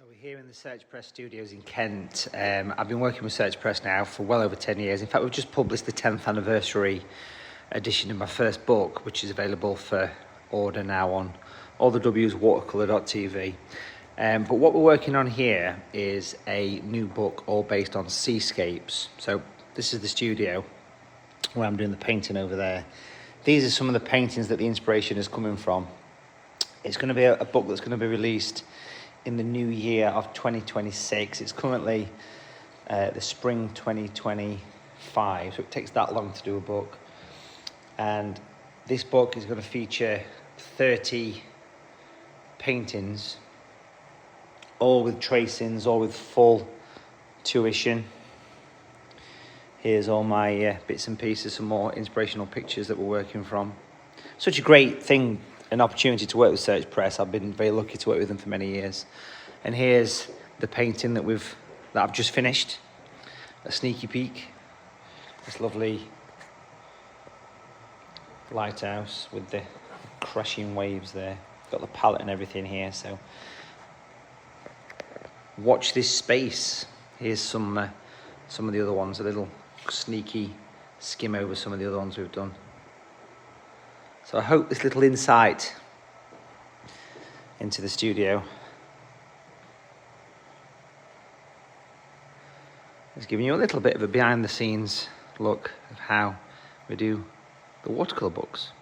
So we're here in the Search Press studios in Kent. I've been working with Search Press now for well over 10 years. In fact, we've just published the 10th anniversary edition of my first book, which is available for order now on all the W's, watercolour.tv. But what we're working on here is a new book all based on seascapes. So this is the studio where I'm doing the painting over there. These are some of the paintings that the inspiration is coming from. It's going to be a book that's going to be released in the new year of 2026. It's currently the spring 2025, so it takes that long to do a book. And this book is going to feature 30 paintings, all with tracings, all with full tuition. Here's all my bits and pieces, some more inspirational pictures that we're working from. Such a great thing, an opportunity to work with Search Press. I've been very lucky to work with them for many years. And here's the painting that I've just finished. A sneaky peek. This lovely lighthouse with the crashing waves there. Got the palette and everything here, so watch this space. Here's some of the other ones, a little sneaky skim over some of the other ones we've done. So I hope this little insight into the studio is giving you a little bit of a behind the scenes look of how we do the watercolour books.